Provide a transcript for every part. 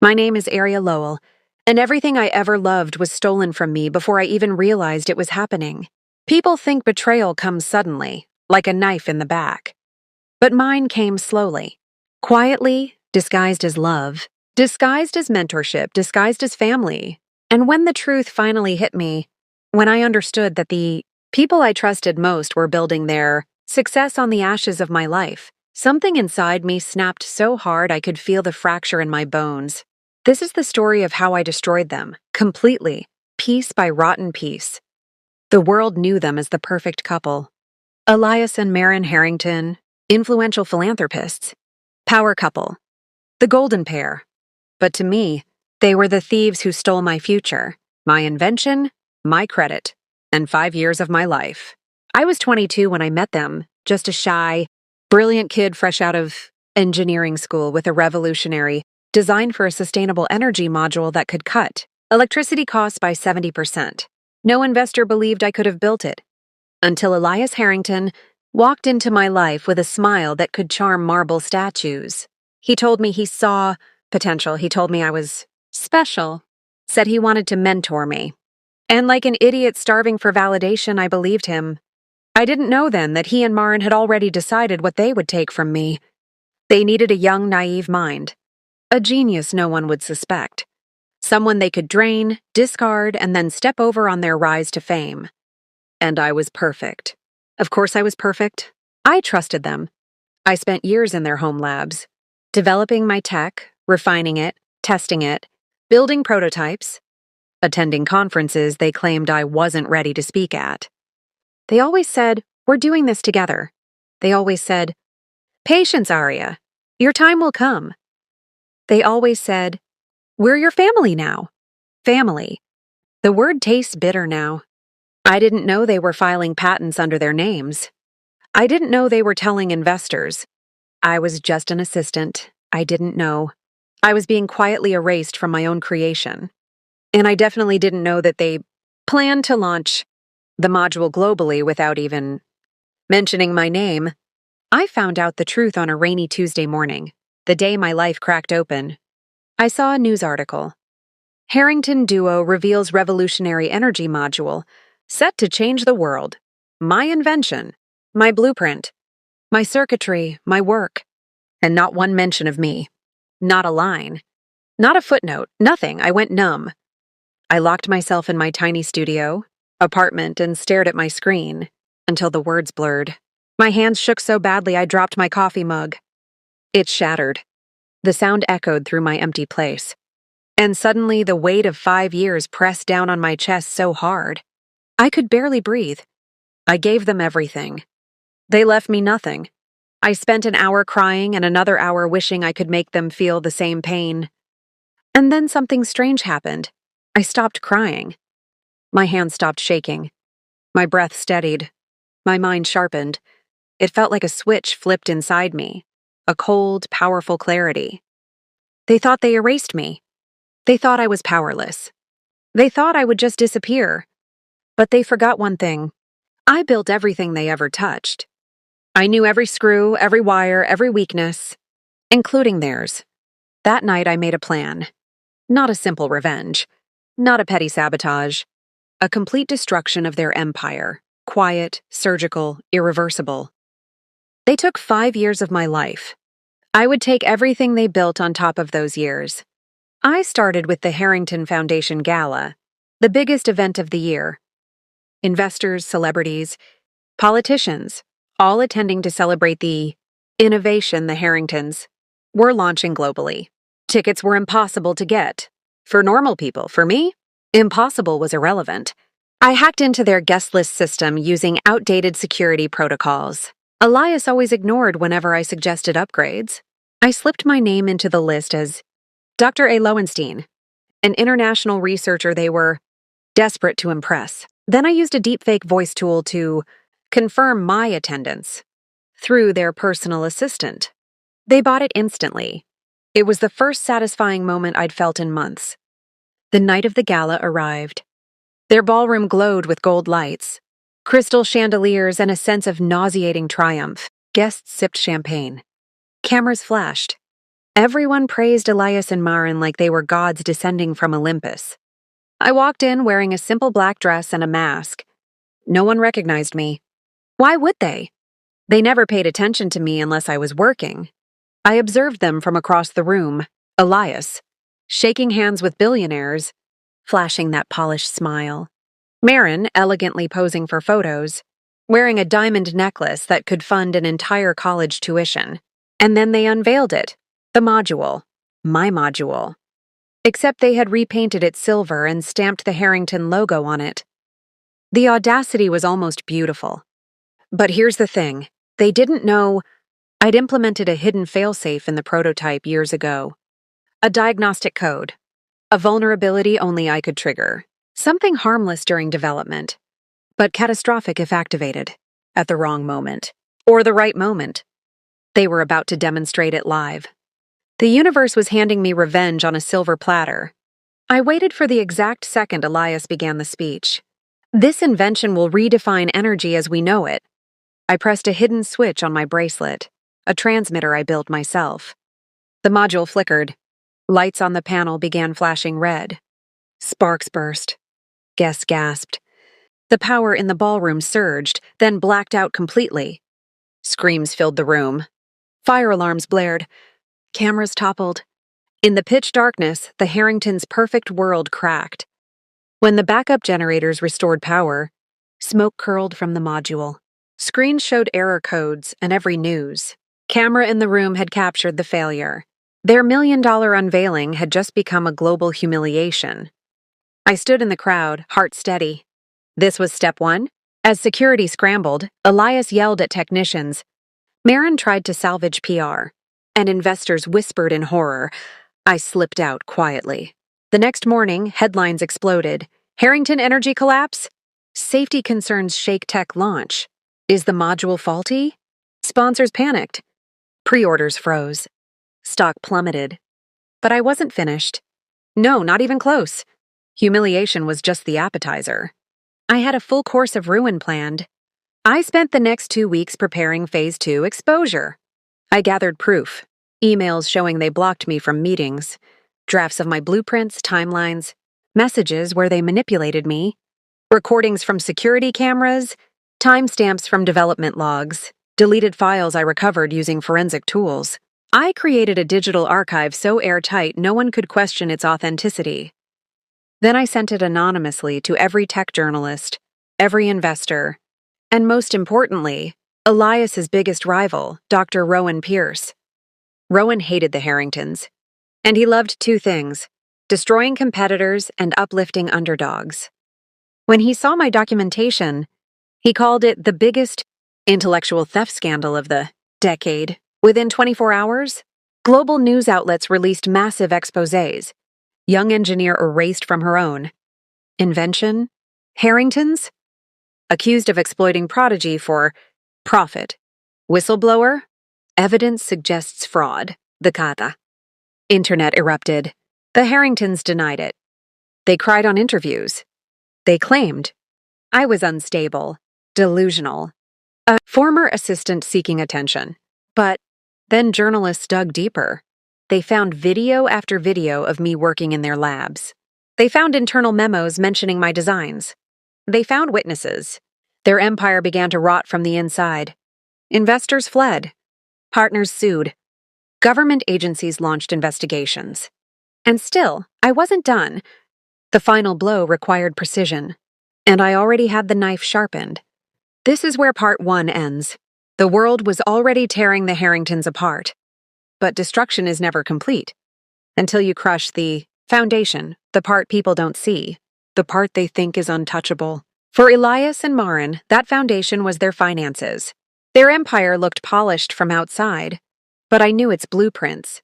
My name is Aria Lowell, and everything I ever loved was stolen from me before I even realized it was happening. People think betrayal comes suddenly, like a knife in the back. But mine came slowly, quietly, disguised as love, disguised as mentorship, disguised as family. And when the truth finally hit me, when I understood that the people I trusted most were building their success on the ashes of my life, something inside me snapped so hard I could feel the fracture in my bones. This is the story of how I destroyed them, completely, piece by rotten piece. The world knew them as the perfect couple. Elias and Marin Harrington, influential philanthropists. Power couple. The golden pair. But to me, they were the thieves who stole my future, my invention, my credit, and 5 years of my life. I was 22 when I met them, just a shy, brilliant kid fresh out of engineering school with a revolutionary design for a sustainable energy module that could cut electricity costs by 70%. No investor believed I could have built it, until Elias Harrington walked into my life with a smile that could charm marble statues. He told me he saw potential. He told me I was special, said he wanted to mentor me. And like an idiot starving for validation, I believed him. I didn't know then that he and Marin had already decided what they would take from me. They needed a young, naive mind. A genius no one would suspect. Someone they could drain, discard, and then step over on their rise to fame. And I was perfect. Of course I was perfect. I trusted them. I spent years in their home labs, developing my tech, refining it, testing it, building prototypes, attending conferences they claimed I wasn't ready to speak at. They always said, "We're doing this together." They always said, "Patience, Aria. Your time will come." They always said, "We're your family now." Family. The word tastes bitter now. I didn't know they were filing patents under their names. I didn't know they were telling investors. I was just an assistant. I didn't know. I was being quietly erased from my own creation. And I definitely didn't know that they planned to launch the module globally without even mentioning my name. I found out the truth on a rainy Tuesday morning, the day my life cracked open. I saw a news article. Harrington duo reveals revolutionary energy module set to change the world. My invention, my blueprint, my circuitry, my work. And not one mention of me. Not a line. Not a footnote. Nothing. I went numb. I locked myself in my tiny apartment and stared at my screen until the words blurred. My hands shook so badly I dropped my coffee mug. It shattered. The sound echoed through my empty place. And suddenly the weight of 5 years pressed down on my chest so hard, I could barely breathe. I gave them everything. They left me nothing. I spent an hour crying and another hour wishing I could make them feel the same pain. And then something strange happened. I stopped crying. My hands stopped shaking. My breath steadied. My mind sharpened. It felt like a switch flipped inside me. A cold, powerful clarity. They thought they erased me. They thought I was powerless. They thought I would just disappear. But they forgot one thing. I built everything they ever touched. I knew every screw, every wire, every weakness, including theirs. That night I made a plan. Not a simple revenge. Not a petty sabotage. A complete destruction of their empire. Quiet, surgical, irreversible. They took 5 years of my life. I would take everything they built on top of those years. I started with the Harrington Foundation Gala, the biggest event of the year. Investors, celebrities, politicians, all attending to celebrate the innovation the Harringtons were launching globally. Tickets were impossible to get. For normal people, for me, impossible was irrelevant. I hacked into their guest list system using outdated security protocols. Elias always ignored whenever I suggested upgrades. I slipped my name into the list as Dr. A. Lowenstein, an international researcher they were desperate to impress. Then I used a deepfake voice tool to confirm my attendance through their personal assistant. They bought it instantly. It was the first satisfying moment I'd felt in months. The night of the gala arrived. Their ballroom glowed with gold lights, crystal chandeliers, and a sense of nauseating triumph. Guests sipped champagne. Cameras flashed. Everyone praised Elias and Maren like they were gods descending from Olympus. I walked in wearing a simple black dress and a mask. No one recognized me. Why would they? They never paid attention to me unless I was working. I observed them from across the room, Elias, shaking hands with billionaires, flashing that polished smile. Maren elegantly posing for photos, wearing a diamond necklace that could fund an entire college tuition. And then they unveiled it, the module, my module. Except they had repainted it silver and stamped the Harrington logo on it. The audacity was almost beautiful. But here's the thing, they didn't know I'd implemented a hidden failsafe in the prototype years ago. A diagnostic code, a vulnerability only I could trigger, something harmless during development, but catastrophic if activated, at the wrong moment, or the right moment. They were about to demonstrate it live. The universe was handing me revenge on a silver platter. I waited for the exact second Elias began the speech. This invention will redefine energy as we know it. I pressed a hidden switch on my bracelet, a transmitter I built myself. The module flickered. Lights on the panel began flashing red. Sparks burst. Guests gasped. The power in the ballroom surged, then blacked out completely. Screams filled the room. Fire alarms blared. Cameras toppled. In the pitch darkness, the Harringtons' perfect world cracked. When the backup generators restored power, smoke curled from the module. Screens showed error codes and every news. Camera in the room had captured the failure. Their million-dollar unveiling had just become a global humiliation. I stood in the crowd, heart steady. This was step one. As security scrambled, Elias yelled at technicians. Maren tried to salvage PR, and investors whispered in horror. I slipped out quietly. The next morning, headlines exploded. Harrington energy collapse? Safety concerns shake tech launch. Is the module faulty? Sponsors panicked. Pre-orders froze. Stock plummeted. But I wasn't finished. No, not even close. Humiliation was just the appetizer. I had a full course of ruin planned. I spent the next 2 weeks preparing Phase 2 exposure. I gathered proof, emails showing they blocked me from meetings, drafts of my blueprints, timelines, messages where they manipulated me, recordings from security cameras, timestamps from development logs, deleted files I recovered using forensic tools. I created a digital archive so airtight no one could question its authenticity. Then I sent it anonymously to every tech journalist, every investor, and most importantly, Elias's biggest rival, Dr. Rowan Pierce. Rowan hated the Harringtons, and he loved two things: destroying competitors and uplifting underdogs. When he saw my documentation, he called it the biggest intellectual theft scandal of the decade. Within 24 hours, global news outlets released massive exposés. Young engineer erased from her own. Invention? Harringtons? Accused of exploiting prodigy for profit. Whistleblower? Evidence suggests fraud. The kata. Internet erupted. The Harringtons denied it. They cried on interviews. They claimed I was unstable, delusional, a former assistant seeking attention. But then journalists dug deeper. They found video after video of me working in their labs. They found internal memos mentioning my designs. They found witnesses. Their empire began to rot from the inside. Investors fled. Partners sued. Government agencies launched investigations. And still, I wasn't done. The final blow required precision, and I already had the knife sharpened. This is where part 1 ends. The world was already tearing the Harringtons apart. But destruction is never complete until you crush the foundation, the part people don't see, the part they think is untouchable. For Elias and Maren, that foundation was their finances. Their empire looked polished from outside, but I knew its blueprints.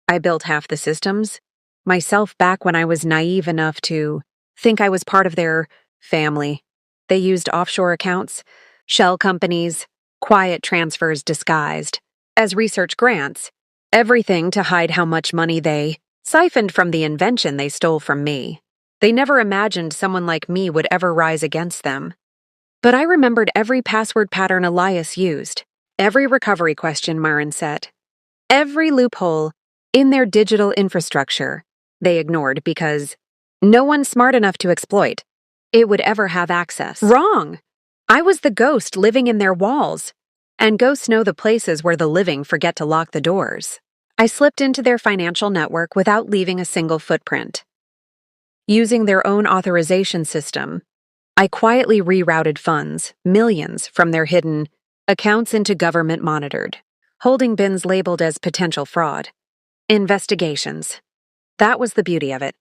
I built half the systems, myself back when I was naive enough to think I was part of their family. They used offshore accounts, shell companies, quiet transfers disguised as research grants. Everything to hide how much money they siphoned from the invention they stole from me. They never imagined someone like me would ever rise against them. But I remembered every password pattern Elias used, every recovery question Maren set, every loophole in their digital infrastructure they ignored because no one smart enough to exploit it would ever have access. Wrong! I was the ghost living in their walls, and ghosts know the places where the living forget to lock the doors. I slipped into their financial network without leaving a single footprint. Using their own authorization system, I quietly rerouted funds, millions, from their hidden accounts into government-monitored holding bins labeled as potential fraud. Investigations. That was the beauty of it.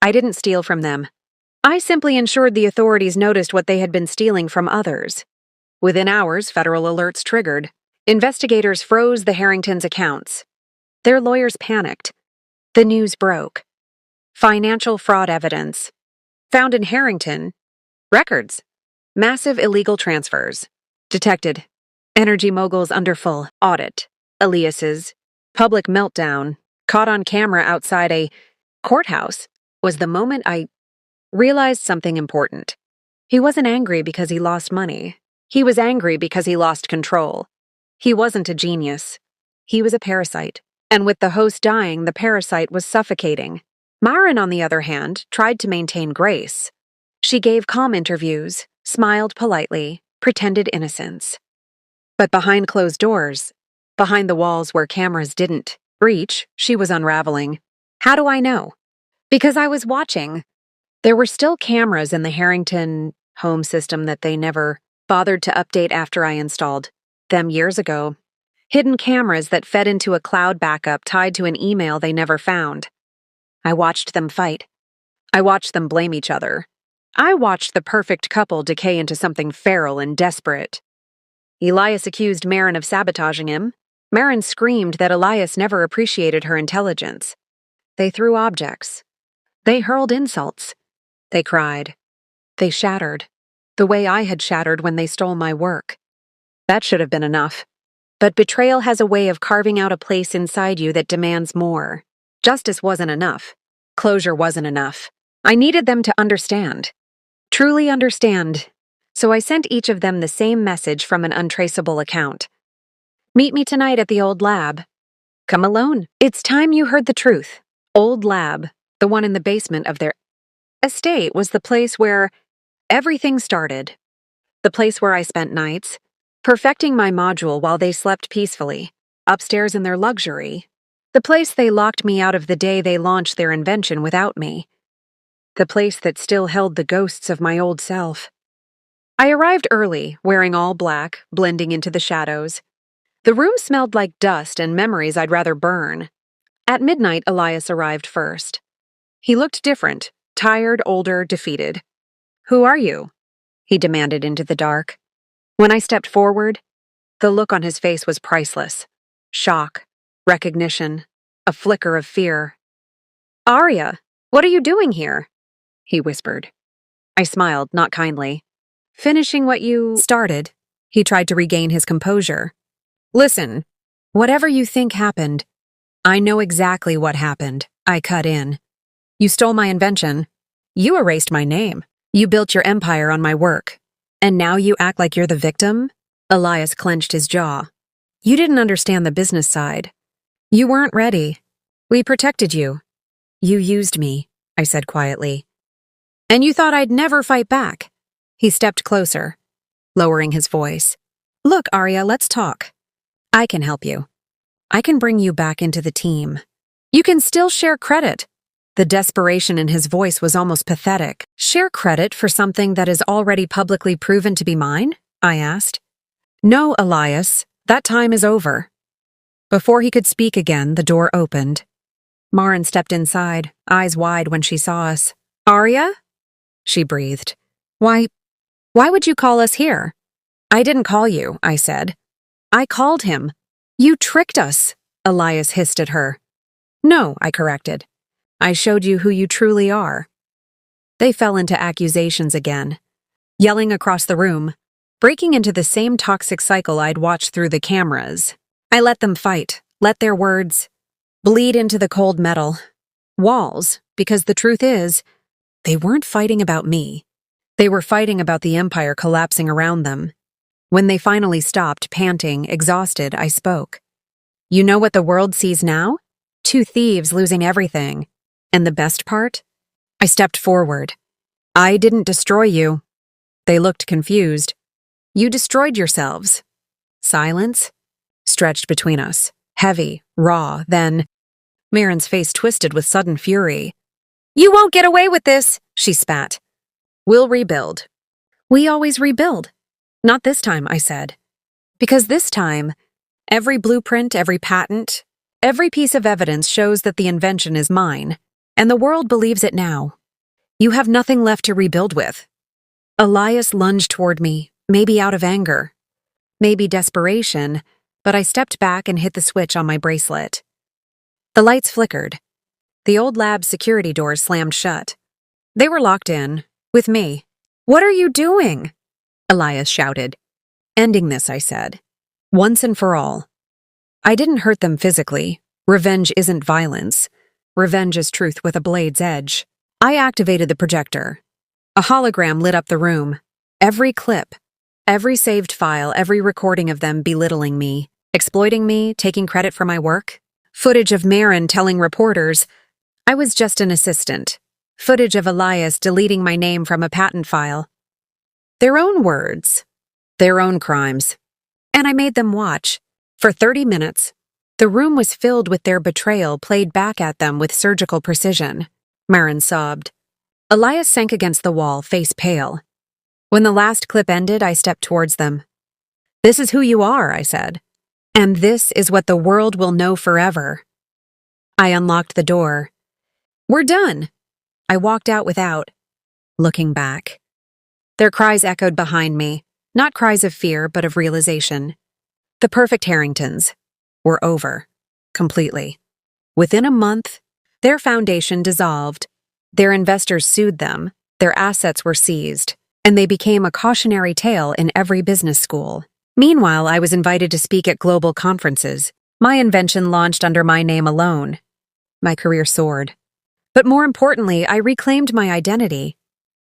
I didn't steal from them. I simply ensured the authorities noticed what they had been stealing from others. Within hours, federal alerts triggered. Investigators froze the Harringtons' accounts. Their lawyers panicked. The news broke. Financial fraud evidence. Found in Harrington. Records. Massive illegal transfers. Detected. Energy moguls under full audit. Aliases. Public meltdown. Caught on camera outside a courthouse was the moment I realized something important. He wasn't angry because he lost money. He was angry because he lost control. He wasn't a genius. He was a parasite. And with the host dying, the parasite was suffocating. Myron, on the other hand, tried to maintain grace. She gave calm interviews, smiled politely, pretended innocence. But behind closed doors, behind the walls where cameras didn't reach, she was unraveling. How do I know? Because I was watching. There were still cameras in the Harrington home system that they never bothered to update after I installed them years ago. Hidden cameras that fed into a cloud backup tied to an email they never found. I watched them fight. I watched them blame each other. I watched the perfect couple decay into something feral and desperate. Elias accused Marin of sabotaging him. Marin screamed that Elias never appreciated her intelligence. They threw objects. They hurled insults. They cried. They shattered, the way I had shattered when they stole my work. That should have been enough. But betrayal has a way of carving out a place inside you that demands more. Justice wasn't enough. Closure wasn't enough. I needed them to understand. Truly understand. So I sent each of them the same message from an untraceable account. Meet me tonight at the old lab. Come alone. It's time you heard the truth. Old lab, the one in the basement of their estate, was the place where everything started. The place where I spent nights, perfecting my module while they slept peacefully, upstairs in their luxury. The place they locked me out of the day they launched their invention without me. The place that still held the ghosts of my old self. I arrived early, wearing all black, blending into the shadows. The room smelled like dust and memories I'd rather burn. At midnight, Elias arrived first. He looked different, tired, older, defeated. "Who are you?" he demanded into the dark. When I stepped forward, the look on his face was priceless. Shock, recognition, a flicker of fear. "Aria, what are you doing here?" he whispered. I smiled, not kindly. "Finishing what you started." He tried to regain his composure. "Listen, whatever you think happened, I know exactly what happened," I cut in. "You stole my invention. You erased my name. You built your empire on my work. And now you act like you're the victim?" Elias clenched his jaw. "You didn't understand the business side. You weren't ready. We protected you. You used me," I said quietly. "And you thought I'd never fight back." He stepped closer, lowering his voice. "Look, Aria, let's talk. I can help you. I can bring you back into the team. You can still share credit." The desperation in his voice was almost pathetic. "Share credit for something that is already publicly proven to be mine?" I asked. "No, Elias, that time is over." Before he could speak again, the door opened. Marin stepped inside, eyes wide when she saw us. "Aria?" she breathed. Why would you call us here?" "I didn't call you," I said. "I called him." "You tricked us," Elias hissed at her. "No," I corrected. "I showed you who you truly are." They fell into accusations again, yelling across the room, breaking into the same toxic cycle I'd watched through the cameras. I let them fight, let their words bleed into the cold metal walls, because the truth is, they weren't fighting about me. They were fighting about the empire collapsing around them. When they finally stopped, panting, exhausted, I spoke. "You know what the world sees now? Two thieves losing everything. And the best part? I stepped forward. I didn't destroy you. They looked confused. You destroyed yourselves. Silence stretched between us, heavy, raw, then Marin's face twisted with sudden fury. You won't get away with this, she spat. We'll rebuild. We always rebuild. Not this time, I said. Because this time, every blueprint, every patent, every piece of evidence shows that the invention is mine, and the world believes it now. You have nothing left to rebuild with. Elias lunged toward me, maybe out of anger, maybe desperation, but I stepped back and hit the switch on my bracelet. The lights flickered. The old lab's security doors slammed shut. They were locked in, with me. What are you doing? Elias shouted. Ending this, I said. Once and for all. I didn't hurt them physically. Revenge isn't violence. Revenge is truth with a blade's edge. I activated the projector. A hologram lit up the room. Every clip, every saved file, every recording of them belittling me, exploiting me, taking credit for my work. Footage of Marin telling reporters I was just an assistant. Footage of Elias deleting my name from a patent file. Their own words. Their own crimes. And I made them watch. For 30 minutes, the room was filled with their betrayal played back at them with surgical precision. Marin sobbed. Elias sank against the wall, face pale. When the last clip ended, I stepped towards them. This is who you are, I said. And this is what the world will know forever. I unlocked the door. We're done. I walked out without looking back. Their cries echoed behind me, not cries of fear, but of realization. The perfect Harringtons were over, completely. Within a month, their foundation dissolved. Their investors sued them, their assets were seized, and they became a cautionary tale in every business school. Meanwhile, I was invited to speak at global conferences. My invention launched under my name alone. My career soared. But more importantly, I reclaimed my identity.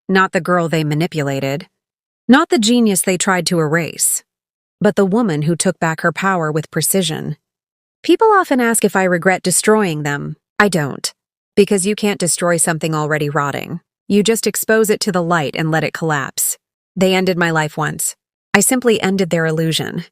Not the girl they manipulated. Not the genius they tried to erase. But the woman who took back her power with precision. People often ask if I regret destroying them. I don't. Because you can't destroy something already rotting. You just expose it to the light and let it collapse. They ended my life once. I simply ended their illusion.